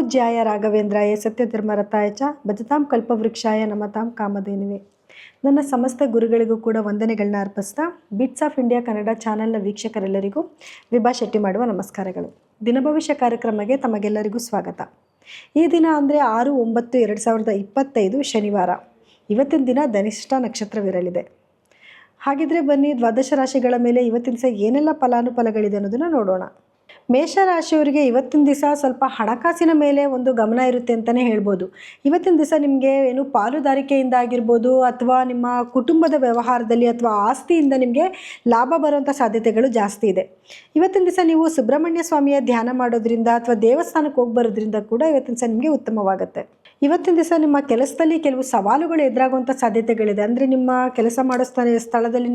ಪೂಜ್ಯಾಯ ರಾಘವೇಂದ್ರಾಯ ಸತ್ಯಧರ್ಮರತಾಯ ಚ ಭಜತಾಂ ಕಲ್ಪವೃಕ್ಷಾಯ ನಮತಾಂ ಕಾಮಧೇನುವೆ. ನನ್ನ ಸಮಸ್ತ ಗುರುಗಳಿಗೂ ಕೂಡ ವಂದನೆಗಳನ್ನ ಅರ್ಪಿಸ್ತಾ ಬಿಟ್ಸ್ ಆಫ್ ಇಂಡಿಯಾ ಕನ್ನಡ ಚಾನೆಲ್ನ ವೀಕ್ಷಕರೆಲ್ಲರಿಗೂ ವಿಭಾ ಶೆಟ್ಟಿ ಮಾಡುವ ನಮಸ್ಕಾರಗಳು. ದಿನಭವಿಷ್ಯ ಕಾರ್ಯಕ್ರಮಕ್ಕೆ ತಮಗೆಲ್ಲರಿಗೂ ಸ್ವಾಗತ. ಈ ದಿನ ಅಂದರೆ 6/9/2025 ಶನಿವಾರ. ಇವತ್ತಿನ ದಿನ ಧನಿಷ್ಠ ನಕ್ಷತ್ರವಿರಲಿದೆ. ಹಾಗಿದ್ರೆ ಬನ್ನಿ, ದ್ವಾದಶ ರಾಶಿಗಳ ಮೇಲೆ ಇವತ್ತಿನ ದಿವಸ ಏನೆಲ್ಲ ಫಲಾನುಫಲಗಳಿದೆ ಅನ್ನೋದನ್ನು ನೋಡೋಣ. ಮೇಷರಾಶಿಯವರಿಗೆ ಇವತ್ತಿನ ದಿವಸ ಸ್ವಲ್ಪ ಹಣಕಾಸಿನ ಮೇಲೆ ಒಂದು ಗಮನ ಇರುತ್ತೆ ಅಂತಲೇ ಹೇಳ್ಬೋದು. ಇವತ್ತಿನ ದಿವಸ ನಿಮಗೆ ಏನು ಪಾಲುದಾರಿಕೆಯಿಂದ ಆಗಿರ್ಬೋದು ಅಥವಾ ನಿಮ್ಮ ಕುಟುಂಬದ ವ್ಯವಹಾರದಲ್ಲಿ ಅಥವಾ ಆಸ್ತಿಯಿಂದ ನಿಮಗೆ ಲಾಭ ಬರುವಂಥ ಸಾಧ್ಯತೆಗಳು ಜಾಸ್ತಿ ಇದೆ. ಇವತ್ತಿನ ದಿವಸ ನೀವು ಸುಬ್ರಹ್ಮಣ್ಯ ಸ್ವಾಮಿಯ ಧ್ಯಾನ ಮಾಡೋದ್ರಿಂದ ಅಥವಾ ದೇವಸ್ಥಾನಕ್ಕೆ ಹೋಗಿ ಬರೋದ್ರಿಂದ ಕೂಡ ಇವತ್ತಿನ ದಿವಸ ನಿಮಗೆ ಉತ್ತಮವಾಗುತ್ತೆ. ಇವತ್ತಿನ ದಿವಸ ನಿಮ್ಮ ಕೆಲಸದಲ್ಲಿ ಕೆಲವು ಸವಾಲುಗಳು ಎದುರಾಗುವಂಥ ಸಾಧ್ಯತೆಗಳಿದೆ. ಅಂದರೆ ನಿಮ್ಮ ಕೆಲಸ ಮಾಡೋ ಸ್ಥಳದಲ್ಲಿ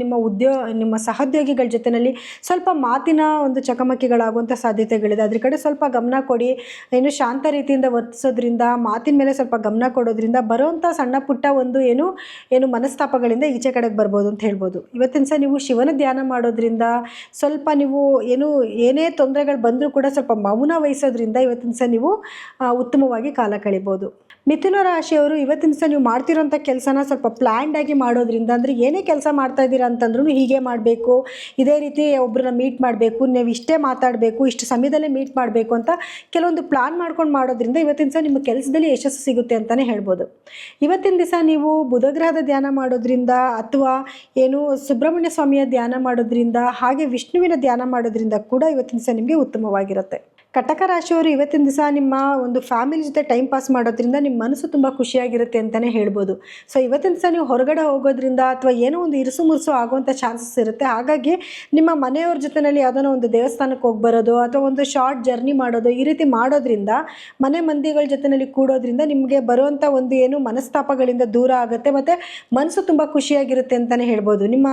ನಿಮ್ಮ ಸಹೋದ್ಯೋಗಿಗಳ ಜೊತೆಯಲ್ಲಿ ಸ್ವಲ್ಪ ಮಾತಿನ ಒಂದು ಚಕಮಕಿಗಳಾಗುವಂಥ ಸಾಧ್ಯತೆಗಳಿದೆ. ಅದ್ರ ಕಡೆ ಸ್ವಲ್ಪ ಗಮನ ಕೊಡಿ. ಏನು ಶಾಂತ ರೀತಿಯಿಂದ ವರ್ತಿಸೋದ್ರಿಂದ, ಮಾತಿನ ಮೇಲೆ ಸ್ವಲ್ಪ ಗಮನ ಕೊಡೋದ್ರಿಂದ ಬರುವಂಥ ಸಣ್ಣ ಪುಟ್ಟ ಒಂದು ಏನು ಮನಸ್ತಾಪಗಳಿಂದ ಈಚೆ ಕಡೆಗೆ ಬರ್ಬೋದು ಅಂತ ಹೇಳ್ಬೋದು. ಇವತ್ತಿನ ದಿವಸ ನೀವು ಶಿವನ ಧ್ಯಾನ ಮಾಡೋದ್ರಿಂದ ಸ್ವಲ್ಪ ನೀವು ಏನೇ ತೊಂದರೆಗಳು ಬಂದರೂ ಕೂಡ ಸ್ವಲ್ಪ ಮೌನ ವಹಿಸೋದ್ರಿಂದ ಇವತ್ತಿನ ದಿವಸ ನೀವು ಉತ್ತಮವಾಗಿ ಕಾಲ ಕಳಿಬೋದು. ಮಿಥುನ ರಾಶಿಯವರು ಇವತ್ತಿನ ದಿವಸ ನೀವು ಮಾಡ್ತಿರೋಂಥ ಕೆಲಸನ ಸ್ವಲ್ಪ ಪ್ಲ್ಯಾಂಡ್ ಆಗಿ ಮಾಡೋದ್ರಿಂದ, ಅಂದರೆ ಏನೇ ಕೆಲಸ ಮಾಡ್ತಾ ಇದ್ದೀರಾ ಅಂತಂದ್ರೂ ಹೀಗೆ ಮಾಡಬೇಕು, ಇದೇ ರೀತಿ ಒಬ್ಬರನ್ನ ಮೀಟ್ ಮಾಡಬೇಕು, ನೀವು ಇಷ್ಟೇ ಮಾತಾಡಬೇಕು, ಇಷ್ಟು ಸಮಯದಲ್ಲೇ ಮೀಟ್ ಮಾಡಬೇಕು ಅಂತ ಕೆಲವೊಂದು ಪ್ಲಾನ್ ಮಾಡ್ಕೊಂಡು ಮಾಡೋದ್ರಿಂದ ಇವತ್ತಿನ ದಿವಸ ನಿಮ್ಮ ಕೆಲಸದಲ್ಲಿ ಯಶಸ್ಸು ಸಿಗುತ್ತೆ ಅಂತಲೇ ಹೇಳ್ಬೋದು. ಇವತ್ತಿನ ದಿವಸ ನೀವು ಬುಧಗ್ರಹದ ಧ್ಯಾನ ಮಾಡೋದ್ರಿಂದ ಅಥವಾ ಸುಬ್ರಹ್ಮಣ್ಯ ಸ್ವಾಮಿಯ ಧ್ಯಾನ ಮಾಡೋದ್ರಿಂದ ಹಾಗೆ ವಿಷ್ಣುವಿನ ಧ್ಯಾನ ಮಾಡೋದ್ರಿಂದ ಕೂಡ ಇವತ್ತಿನ ದಿವಸ ನಿಮಗೆ ಉತ್ತಮವಾಗಿರುತ್ತೆ. ಕಟಕ ರಾಶಿಯವರು ಇವತ್ತಿನ ದಿವಸ ನಿಮ್ಮ ಒಂದು ಫ್ಯಾಮಿಲಿ ಜೊತೆ ಟೈಮ್ ಪಾಸ್ ಮಾಡೋದ್ರಿಂದ ನಿಮ್ಮ ಮನಸ್ಸು ತುಂಬ ಖುಷಿಯಾಗಿರುತ್ತೆ ಅಂತಲೇ ಹೇಳ್ಬೋದು. ಸೊ ಇವತ್ತಿನ ದಿವಸ ನೀವು ಹೊರಗಡೆ ಹೋಗೋದ್ರಿಂದ ಅಥವಾ ಏನೋ ಒಂದು ಇರುಸು ಮುರುಸು ಆಗುವಂಥ ಚಾನ್ಸಸ್ ಇರುತ್ತೆ. ಹಾಗಾಗಿ ನಿಮ್ಮ ಮನೆಯವ್ರ ಜೊತೆಯಲ್ಲಿ ಯಾವುದೋ ಒಂದು ದೇವಸ್ಥಾನಕ್ಕೆ ಹೋಗಿ ಬರೋದು ಅಥವಾ ಒಂದು ಶಾರ್ಟ್ ಜರ್ನಿ ಮಾಡೋದು, ಈ ರೀತಿ ಮಾಡೋದ್ರಿಂದ ಮನೆ ಮಂದಿಗಳ ಜೊತೆಯಲ್ಲಿ ಕೂಡೋದ್ರಿಂದ ನಿಮಗೆ ಬರುವಂಥ ಒಂದು ಮನಸ್ತಾಪಗಳಿಂದ ದೂರ ಆಗುತ್ತೆ ಮತ್ತು ಮನಸ್ಸು ತುಂಬ ಖುಷಿಯಾಗಿರುತ್ತೆ ಅಂತಲೇ ಹೇಳ್ಬೋದು. ನಿಮ್ಮ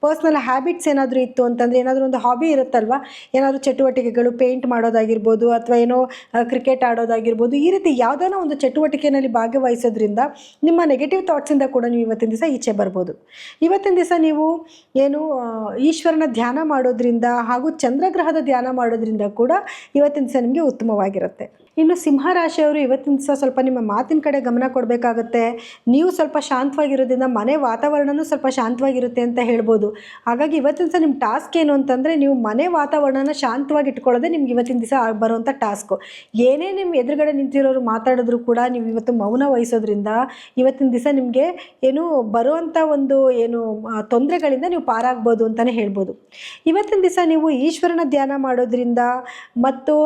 ಪರ್ಸ್ನಲ್ ಹ್ಯಾಬಿಟ್ಸ್ ಏನಾದರೂ ಇತ್ತು ಅಂತಂದರೆ, ಏನಾದರೂ ಒಂದು ಹಾಬಿ ಇರುತ್ತಲ್ವ, ಏನಾದರೂ ಚಟುವಟಿಕೆಗಳು, ಪೇಂಟ್ ಮಾಡೋದಾಗಿರ್ಬೋದು ಅಥವಾ ಕ್ರಿಕೆಟ್ ಆಡೋದಾಗಿರ್ಬೋದು, ಈ ರೀತಿ ಯಾವುದಾನ ಒಂದು ಚಟುವಟಿಕೆಯಲ್ಲಿ ಭಾಗವಹಿಸೋದ್ರಿಂದ ನಿಮ್ಮ ನೆಗೆಟಿವ್ ಥಾಟ್ಸಿಂದ ಕೂಡ ನೀವು ಇವತ್ತಿನ ದಿವಸ ಈಚೆ ಬರ್ಬೋದು. ಇವತ್ತಿನ ದಿವಸ ನೀವು ಈಶ್ವರನ ಧ್ಯಾನ ಮಾಡೋದ್ರಿಂದ ಹಾಗೂ ಚಂದ್ರಗ್ರಹದ ಧ್ಯಾನ ಮಾಡೋದ್ರಿಂದ ಕೂಡ ಇವತ್ತಿನ ದಿವಸ ನಿಮಗೆ ಉತ್ತಮವಾಗಿರುತ್ತೆ. ಇನ್ನು ಸಿಂಹರಾಶಿಯವರು ಇವತ್ತಿನ ದಿವಸ ಸ್ವಲ್ಪ ನಿಮ್ಮ ಮಾತಿನ ಕಡೆ ಗಮನ ಕೊಡಬೇಕಾಗುತ್ತೆ. ನೀವು ಸ್ವಲ್ಪ ಶಾಂತವಾಗಿರೋದ್ರಿಂದ ಮನೆ ವಾತಾವರಣವೂ ಸ್ವಲ್ಪ ಶಾಂತವಾಗಿರುತ್ತೆ ಅಂತ ಹೇಳ್ಬೋದು. ಹಾಗಾಗಿ ಇವತ್ತಿನ ದಿವಸ ನಿಮ್ಮ ಟಾಸ್ಕ್ ಏನು ಅಂತಂದರೆ, ನೀವು ಮನೆ ವಾತಾವರಣನ ಶಾಂತವಾಗಿ ಇಟ್ಕೊಳ್ಳೋದೇ ನಿಮ್ಗೆ ಇವತ್ತಿನ ದಿವಸ ಬರುವಂಥ ಟಾಸ್ಕು. ಏನೇ ನಿಮ್ಮ ಎದುರುಗಡೆ ನಿಂತಿರೋರು ಮಾತಾಡಿದ್ರು ಕೂಡ ನೀವು ಇವತ್ತು ಮೌನ ವಹಿಸೋದ್ರಿಂದ ಇವತ್ತಿನ ದಿವಸ ನಿಮಗೆ ಬರುವಂಥ ಒಂದು ತೊಂದರೆಗಳಿಂದ ನೀವು ಪಾರಾಗ್ಬೋದು ಅಂತಲೇ ಹೇಳ್ಬೋದು. ಇವತ್ತಿನ ದಿವಸ ನೀವು ಈಶ್ವರನ ಧ್ಯಾನ ಮಾಡೋದ್ರಿಂದ ಮತ್ತು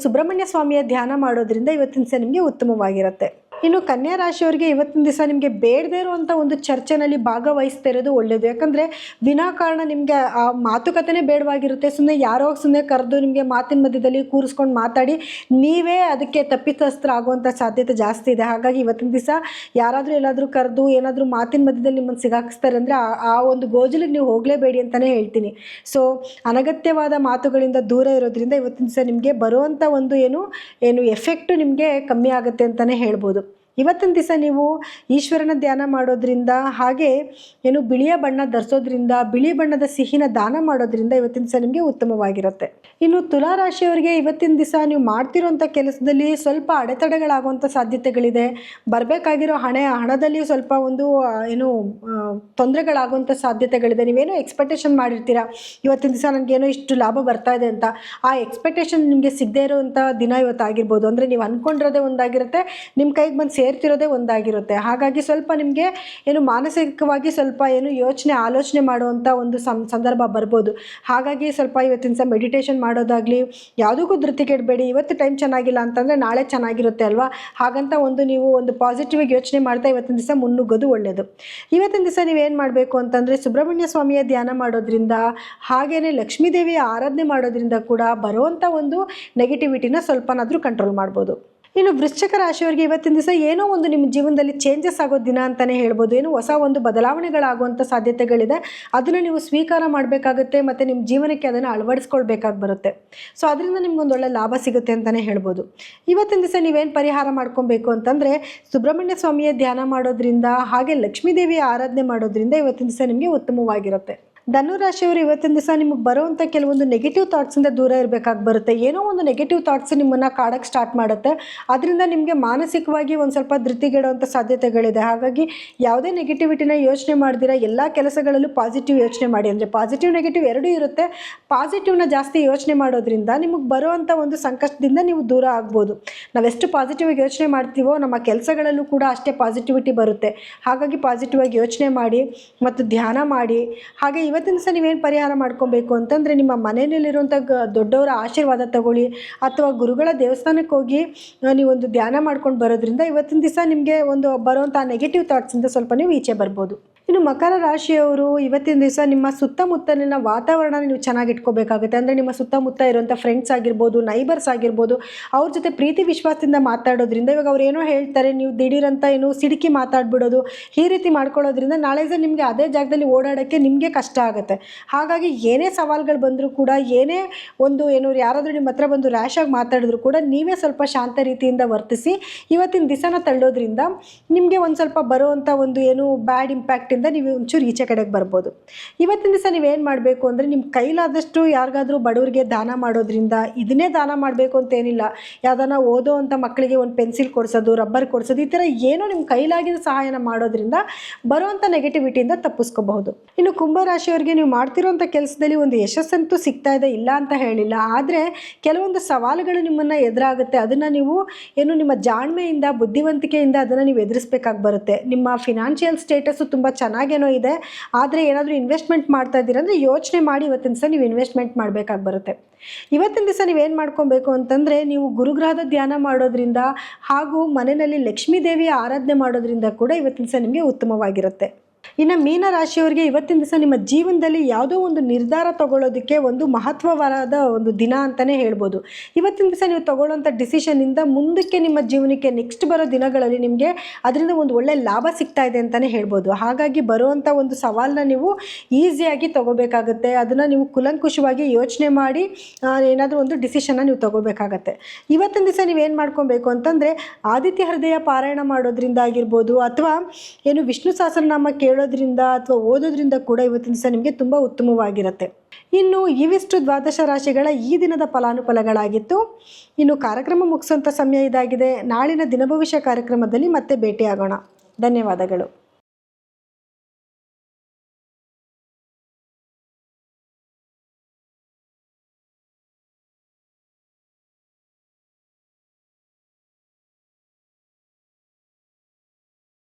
ಸುಬ್ರಹ್ಮಣ್ಯ ಸ್ವಾಮಿಯ ಧ್ಯಾನ ಮಾಡೋದ್ರಿಂದ ಇವತ್ತಿನ ದಿವಸ ನಿಮಗೆ ಉತ್ತಮವಾಗಿರುತ್ತೆ. ಇನ್ನು ಕನ್ಯಾ ರಾಶಿಯವರಿಗೆ ಇವತ್ತಿನ ದಿವಸ ನಿಮಗೆ ಬೇಡದೇ ಇರುವಂಥ ಒಂದು ಚರ್ಚೆನಲ್ಲಿ ಭಾಗವಹಿಸ್ತಾ ಇರೋದು ಒಳ್ಳೆಯದು. ಯಾಕಂದರೆ ವಿನಾಕಾರಣ ನಿಮಗೆ ಆ ಮಾತುಕತೆನೇ ಬೇಡವಾಗಿರುತ್ತೆ. ಸುಮ್ಮನೆ ಕರೆದು ನಿಮಗೆ ಮಾತಿನ ಮಧ್ಯದಲ್ಲಿ ಕೂರಿಸ್ಕೊಂಡು ಮಾತಾಡಿ ನೀವೇ ಅದಕ್ಕೆ ತಪ್ಪಿತಸ್ತ್ರ ಆಗುವಂಥ ಸಾಧ್ಯತೆ ಜಾಸ್ತಿ ಇದೆ. ಹಾಗಾಗಿ ಇವತ್ತಿನ ದಿವಸ ಯಾರಾದರೂ ಎಲ್ಲಾದರೂ ಕರೆದು ಏನಾದರೂ ಮಾತಿನ ಮಧ್ಯದಲ್ಲಿ ನಿಮ್ಮನ್ನು ಸಿಗಾಕಿಸ್ತಾರೆ ಅಂದರೆ ಆ ಒಂದು ಗೋಜಲಿಗೆ ನೀವು ಹೋಗಲೇಬೇಡಿ ಅಂತಲೇ ಹೇಳ್ತೀನಿ. ಸೊ ಅನಗತ್ಯವಾದ ಮಾತುಗಳಿಂದ ದೂರ ಇರೋದ್ರಿಂದ ಇವತ್ತಿನ ದಿವಸ ನಿಮಗೆ ಬರುವಂಥ ಒಂದು ಎಫೆಕ್ಟು ನಿಮಗೆ ಕಮ್ಮಿ ಆಗುತ್ತೆ ಅಂತಲೇ ಹೇಳ್ಬೋದು. ಇವತ್ತಿನ ದಿವಸ ನೀವು ಈಶ್ವರನ ಧ್ಯಾನ ಮಾಡೋದ್ರಿಂದ ಹಾಗೆ ಬಿಳಿಯ ಬಣ್ಣ ಧರಿಸೋದ್ರಿಂದ, ಬಿಳಿ ಬಣ್ಣದ ಸಿಹಿನ ದಾನ ಮಾಡೋದ್ರಿಂದ ಇವತ್ತಿನ ದಿವಸ ನಿಮಗೆ ಉತ್ತಮವಾಗಿರುತ್ತೆ. ಇನ್ನು ತುಲಾರಾಶಿಯವರಿಗೆ ಇವತ್ತಿನ ದಿವಸ ನೀವು ಮಾಡ್ತಿರೋಂಥ ಕೆಲಸದಲ್ಲಿ ಸ್ವಲ್ಪ ಅಡೆತಡೆಗಳಾಗುವಂಥ ಸಾಧ್ಯತೆಗಳಿದೆ. ಬರಬೇಕಾಗಿರೋ ಹಣದಲ್ಲಿ ಸ್ವಲ್ಪ ಒಂದು ತೊಂದರೆಗಳಾಗುವಂಥ ಸಾಧ್ಯತೆಗಳಿದೆ. ನೀವೇನೋ ಎಕ್ಸ್ಪೆಕ್ಟೇಷನ್ ಮಾಡಿರ್ತೀರ, ಇವತ್ತಿನ ದಿವಸ ನನಗೇನೋ ಇಷ್ಟು ಲಾಭ ಬರ್ತಾ ಇದೆ ಅಂತ. ಆ ಎಕ್ಸ್ಪೆಕ್ಟೇಷನ್ ನಿಮಗೆ ಸಿಗದೇ ಇರೋವಂಥ ದಿನ ಇವತ್ತಾಗಿರ್ಬೋದು. ಅಂದರೆ ನೀವು ಅಂದ್ಕೊಂಡಿರೋದೇ ಒಂದಾಗಿರುತ್ತೆ, ನಿಮ್ಮ ಕೈಗೆ ಬಂದು ಸೇರ್ತಿರೋದೇ ಒಂದಾಗಿರುತ್ತೆ. ಹಾಗಾಗಿ ಸ್ವಲ್ಪ ನಿಮಗೆ ಮಾನಸಿಕವಾಗಿ ಸ್ವಲ್ಪ ಆಲೋಚನೆ ಮಾಡುವಂಥ ಒಂದು ಸಂದರ್ಭ ಬರ್ಬೋದು. ಹಾಗಾಗಿ ಸ್ವಲ್ಪ ಇವತ್ತಿನ ದಿವಸ ಮೆಡಿಟೇಷನ್ ಮಾಡೋದಾಗಲಿ, ಯಾವುದಕ್ಕೂ ಧೃತಿ ಕೆಡಬೇಡಿ. ಇವತ್ತು ಟೈಮ್ ಚೆನ್ನಾಗಿಲ್ಲ ಅಂತಂದರೆ ನಾಳೆ ಚೆನ್ನಾಗಿರುತ್ತೆ ಅಲ್ವಾ, ಹಾಗಂತ ನೀವು ಪಾಸಿಟಿವ್ ಆಗಿ ಯೋಚನೆ ಮಾಡ್ತಾ ಇವತ್ತಿನ ದಿವಸ ಮುನ್ನುಗ್ಗೋದು ಒಳ್ಳೆಯದು. ಇವತ್ತಿನ ದಿವಸ ನೀವೇನು ಮಾಡಬೇಕು ಅಂತಂದರೆ, ಸುಬ್ರಹ್ಮಣ್ಯ ಸ್ವಾಮಿಯ ಧ್ಯಾನ ಮಾಡೋದ್ರಿಂದ ಹಾಗೆಯೇ ಲಕ್ಷ್ಮೀ ದೇವಿಯ ಆರಾಧನೆ ಮಾಡೋದ್ರಿಂದ ಕೂಡ ಬರುವಂಥ ಒಂದು ನೆಗೆಟಿವಿಟಿನ ಸ್ವಲ್ಪನಾದರೂ ಕಂಟ್ರೋಲ್ ಮಾಡ್ಬೋದು. ಇನ್ನು ವೃಶ್ಚಿಕ ರಾಶಿಯವರಿಗೆ ಇವತ್ತಿನ ದಿವಸ ಏನೋ ಒಂದು ನಿಮ್ಮ ಜೀವನದಲ್ಲಿ ಚೇಂಜಸ್ ಆಗೋ ದಿನ ಅಂತಲೇ ಹೇಳ್ಬೋದು. ಹೊಸ ಒಂದು ಬದಲಾವಣೆಗಳಾಗುವಂಥ ಸಾಧ್ಯತೆಗಳಿದೆ. ಅದನ್ನು ನೀವು ಸ್ವೀಕಾರ ಮಾಡಬೇಕಾಗುತ್ತೆ ಮತ್ತು ನಿಮ್ಮ ಜೀವನಕ್ಕೆ ಅದನ್ನು ಅಳವಡಿಸ್ಕೊಳ್ಬೇಕಾಗಿ ಬರುತ್ತೆ. ಸೊ ಅದರಿಂದ ನಿಮ್ಗೊಂದು ಒಳ್ಳೆ ಲಾಭ ಸಿಗುತ್ತೆ ಅಂತಲೇ ಹೇಳ್ಬೋದು. ಇವತ್ತಿನ ದಿವಸ ನೀವೇನು ಪರಿಹಾರ ಮಾಡ್ಕೊಬೇಕು ಅಂತಂದರೆ, ಸುಬ್ರಹ್ಮಣ್ಯ ಸ್ವಾಮಿಯ ಧ್ಯಾನ ಮಾಡೋದ್ರಿಂದ ಹಾಗೆ ಲಕ್ಷ್ಮೀ ದೇವಿಯ ಆರಾಧನೆ ಮಾಡೋದ್ರಿಂದ ಇವತ್ತಿನ ದಿವಸ ನಿಮಗೆ ಉತ್ತಮವಾಗಿರುತ್ತೆ. ಧನುರಾಶಿಯವರು ಇವತ್ತಿನ ದಿವಸ ನಿಮಗೆ ಬರುವಂಥ ಕೆಲವೊಂದು ನೆಗೆಟಿವ್ ಥಾಟ್ಸಿಂದ ದೂರ ಇರಬೇಕಾಗಿ ಬರುತ್ತೆ. ಏನೋ ಒಂದು ನೆಗೆಟಿವ್ ಥಾಟ್ಸ್ ನಿಮ್ಮನ್ನು ಕಾಡಕ್ಕೆ ಸ್ಟಾರ್ಟ್ ಮಾಡುತ್ತೆ. ಅದರಿಂದ ನಿಮಗೆ ಮಾನಸಿಕವಾಗಿ ಒಂದು ಸ್ವಲ್ಪ ಧೃತಿಗೆಡುವಂಥ ಸಾಧ್ಯತೆಗಳಿದೆ. ಹಾಗಾಗಿ ಯಾವುದೇ ನೆಗೆಟಿವಿಟಿನ ಯೋಚನೆ ಮಾಡ್ದಿರ ಎಲ್ಲ ಕೆಲಸಗಳಲ್ಲೂ ಪಾಸಿಟಿವ್ ಯೋಚನೆ ಮಾಡಿ. ಅಂದರೆ ಪಾಸಿಟಿವ್ ನೆಗೆಟಿವ್ ಎರಡೂ ಇರುತ್ತೆ. ಪಾಸಿಟಿವ್ನ ಜಾಸ್ತಿ ಯೋಚನೆ ಮಾಡೋದ್ರಿಂದ ನಿಮಗೆ ಬರುವಂಥ ಒಂದು ಸಂಕಷ್ಟದಿಂದ ನೀವು ದೂರ ಆಗ್ಬೋದು. ನಾವೆಷ್ಟು ಪಾಸಿಟಿವ್ ಆಗಿ ಯೋಚನೆ ಮಾಡ್ತೀವೋ ನಮ್ಮ ಕೆಲಸಗಳಲ್ಲೂ ಕೂಡ ಅಷ್ಟೇ ಪಾಸಿಟಿವಿಟಿ ಬರುತ್ತೆ. ಹಾಗಾಗಿ ಪಾಸಿಟಿವ್ ಆಗಿ ಯೋಚನೆ ಮಾಡಿ ಮತ್ತು ಧ್ಯಾನ ಮಾಡಿ. ಹಾಗೆ ಇವತ್ತಿನ ದಿವಸ ನೀವೇನು ಪರಿಹಾರ ಮಾಡ್ಕೊಬೇಕು ಅಂತಂದರೆ, ನಿಮ್ಮ ಮನೆಯಲ್ಲಿರುವಂಥ ದೊಡ್ಡವರ ಆಶೀರ್ವಾದ ತಗೊಳ್ಳಿ ಅಥವಾ ಗುರುಗಳ ದೇವಸ್ಥಾನಕ್ಕೆ ಹೋಗಿ ನೀವೊಂದು ಧ್ಯಾನ ಮಾಡ್ಕೊಂಡು ಬರೋದ್ರಿಂದ ಇವತ್ತಿನ ದಿವಸ ನಿಮಗೆ ಒಂದು ಬರುವಂಥ ನೆಗೆಟಿವ್ ಥಾಟ್ಸಿಂದ ಸ್ವಲ್ಪ ನೀವು ಈಚೆ ಬರ್ಬೋದು. ಇನ್ನು ಮಕರ ರಾಶಿಯವರು ಇವತ್ತಿನ ದಿವಸ ನಿಮ್ಮ ಸುತ್ತಮುತ್ತಲಿನ ವಾತಾವರಣ ನೀವು ಚೆನ್ನಾಗಿ ಇಟ್ಕೋಬೇಕಾಗುತ್ತೆ. ಅಂದರೆ ನಿಮ್ಮ ಸುತ್ತಮುತ್ತ ಇರುವಂಥ ಫ್ರೆಂಡ್ಸ್ ಆಗಿರ್ಬೋದು, ನೈಬರ್ಸ್ ಆಗಿರ್ಬೋದು, ಅವ್ರ ಜೊತೆ ಪ್ರೀತಿ ವಿಶ್ವಾಸದಿಂದ ಮಾತಾಡೋದ್ರಿಂದ, ಇವಾಗ ಅವ್ರು ಏನೋ ಹೇಳ್ತಾರೆ ನೀವು ದಿಢೀರಂತ ಏನು ಸಿಡುಕಿ ಮಾತಾಡ್ಬಿಡೋದು, ಈ ರೀತಿ ಮಾಡ್ಕೊಳ್ಳೋದ್ರಿಂದ ನಾಳೆ ದಿನ ನಿಮಗೆ ಅದೇ ಜಾಗದಲ್ಲಿ ಓಡಾಡೋಕ್ಕೆ ನಿಮಗೆ ಕಷ್ಟ ಆಗುತ್ತೆ. ಹಾಗಾಗಿ ಏನೇ ಸವಾಲುಗಳು ಬಂದರೂ ಕೂಡ, ಏನೇ ಒಂದು ಯಾರಾದರೂ ನಿಮ್ಮ ಹತ್ರ ಬಂದು ರ್ಯಾಶಾಗಿ ಮಾತಾಡಿದ್ರು ಕೂಡ ನೀವೇ ಸ್ವಲ್ಪ ಶಾಂತ ರೀತಿಯಿಂದ ವರ್ತಿಸಿ ಇವತ್ತಿನ ದಿವಸನ ತಳ್ಳೋದ್ರಿಂದ ನಿಮಗೆ ಒಂದು ಸ್ವಲ್ಪ ಬರುವಂಥ ಒಂದು ಬ್ಯಾಡ್ ಇಂಪ್ಯಾಕ್ಟ್ ನೀವು ಒಂಚೂರು ಈಚೆ ಕಡೆಗೆ ಬರ್ಬೋದು. ಇವತ್ತಿನ ದಿವಸ ನೀವೇನು ಮಾಡಬೇಕು ಅಂದರೆ, ನಿಮ್ಮ ಕೈಲಾದಷ್ಟು ಯಾರಿಗಾದರೂ ಬಡವರಿಗೆ ದಾನ ಮಾಡೋದ್ರಿಂದ, ಇದನ್ನೇ ದಾನ ಮಾಡಬೇಕು ಅಂತೇನಿಲ್ಲ, ಯಾವ್ದಾನ ಓದೋ ಅಂಥ ಮಕ್ಕಳಿಗೆ ಒಂದು ಪೆನ್ಸಿಲ್ ಕೊಡಿಸೋದು, ರಬ್ಬರ್ ಕೊಡಿಸೋದು, ಈ ಥರ ಏನೋ ನಿಮ್ಮ ಕೈಲಾಗಿದ ಸಹಾಯನ ಮಾಡೋದ್ರಿಂದ ಬರುವಂಥ ನೆಗೆಟಿವಿಟಿಯಿಂದ ತಪ್ಪಿಸ್ಕೋಬಹುದು. ಇನ್ನು ಕುಂಭರಾಶಿಯವರಿಗೆ ನೀವು ಮಾಡ್ತಿರೋಂಥ ಕೆಲಸದಲ್ಲಿ ಒಂದು ಯಶಸ್ಸಂತೂ ಸಿಗ್ತಾ ಇದೆ, ಇಲ್ಲ ಅಂತ ಹೇಳಿಲ್ಲ. ಆದರೆ ಕೆಲವೊಂದು ಸವಾಲುಗಳು ನಿಮ್ಮನ್ನು ಎದುರಾಗುತ್ತೆ. ಅದನ್ನು ನೀವು ನಿಮ್ಮ ಜಾಣ್ಮೆಯಿಂದ, ಬುದ್ಧಿವಂತಿಕೆಯಿಂದ ಅದನ್ನು ನೀವು ಎದುರಿಸಬೇಕಾಗಿ ಬರುತ್ತೆ. ನಿಮ್ಮ ಫಿನಾನ್ಷಿಯಲ್ ಸ್ಟೇಟಸ್ಸು ತುಂಬ ಚೆನ್ನಾಗೇನೋ ಇದೆ, ಆದರೆ ಏನಾದರೂ ಇನ್ವೆಸ್ಟ್ಮೆಂಟ್ ಮಾಡ್ತಾ ಇದ್ದೀರಾ ಅಂದರೆ ಯೋಚನೆ ಮಾಡಿ ಇವತ್ತಿನ ದಿವಸ ನೀವು ಇನ್ವೆಸ್ಟ್ಮೆಂಟ್ ಮಾಡಬೇಕಾಗಿ ಬರುತ್ತೆ. ಇವತ್ತಿನ ದಿವಸ ನೀವೇನು ಮಾಡ್ಕೊಬೇಕು ಅಂತಂದರೆ, ನೀವು ಗುರುಗ್ರಹದ ಧ್ಯಾನ ಮಾಡೋದ್ರಿಂದ ಹಾಗೂ ಮನೆಯಲ್ಲಿ ಲಕ್ಷ್ಮೀ ದೇವಿಯ ಆರಾಧನೆ ಮಾಡೋದ್ರಿಂದ ಕೂಡ ಇವತ್ತಿನ ದಿವಸ ನಿಮಗೆ ಉತ್ತಮವಾಗಿರುತ್ತೆ. ಇನ್ನು ಮೀನರಾಶಿಯವರಿಗೆ ಇವತ್ತಿನ ದಿವಸ ನಿಮ್ಮ ಜೀವನದಲ್ಲಿ ಯಾವುದೋ ಒಂದು ನಿರ್ಧಾರ ತಗೊಳ್ಳೋದಕ್ಕೆ ಒಂದು ಮಹತ್ವವಾದ ಒಂದು ದಿನ ಅಂತಲೇ ಹೇಳ್ಬೋದು. ಇವತ್ತಿನ ದಿವಸ ನೀವು ತಗೊಳ್ಳೋಂಥ ಡಿಸಿಷನಿಂದ ಮುಂದಕ್ಕೆ ನಿಮ್ಮ ಜೀವನಕ್ಕೆ ನೆಕ್ಸ್ಟ್ ಬರೋ ದಿನಗಳಲ್ಲಿ ನಿಮಗೆ ಅದರಿಂದ ಒಂದು ಒಳ್ಳೆ ಲಾಭ ಸಿಗ್ತಾ ಇದೆ ಅಂತಲೇ ಹೇಳ್ಬೋದು. ಹಾಗಾಗಿ ಬರುವಂಥ ಒಂದು ಸವಾಲನ್ನ ನೀವು ಈಸಿಯಾಗಿ ತಗೋಬೇಕಾಗತ್ತೆ. ಅದನ್ನು ನೀವು ಕುಲಂಕುಷವಾಗಿ ಯೋಚನೆ ಮಾಡಿ ಏನಾದರೂ ಒಂದು ಡಿಸಿಷನ್ನ ನೀವು ತಗೋಬೇಕಾಗತ್ತೆ. ಇವತ್ತಿನ ದಿವಸ ನೀವೇನು ಮಾಡ್ಕೊಬೇಕು ಅಂತಂದರೆ, ಆದಿತ್ಯ ಹೃದಯ ಪಾರಾಯಣ ಮಾಡೋದ್ರಿಂದ ಆಗಿರ್ಬೋದು, ಅಥವಾ ವಿಷ್ಣು ಸಹಸ್ರನಾಮ ಕೇಳೋದ್ರಿಂದ ಅಥವಾ ಓದೋದ್ರಿಂದ ಕೂಡ ಇವತ್ತಿನ ದಿವಸ ನಿಮಗೆ ತುಂಬ ಉತ್ತಮವಾಗಿರುತ್ತೆ. ಇನ್ನು ಇವಿಷ್ಟು ದ್ವಾದಶ ರಾಶಿಗಳ ಈ ದಿನದ ಫಲಾನುಫಲಗಳಾಗಿತ್ತು. ಇನ್ನು ಕಾರ್ಯಕ್ರಮ ಮುಗಿಸುವಂಥ ಸಮಯ ಇದಾಗಿದೆ. ನಾಳಿನ ದಿನಭವಿಷ್ಯ ಕಾರ್ಯಕ್ರಮದಲ್ಲಿ ಮತ್ತೆ ಭೇಟಿಯಾಗೋಣ. ಧನ್ಯವಾದಗಳು.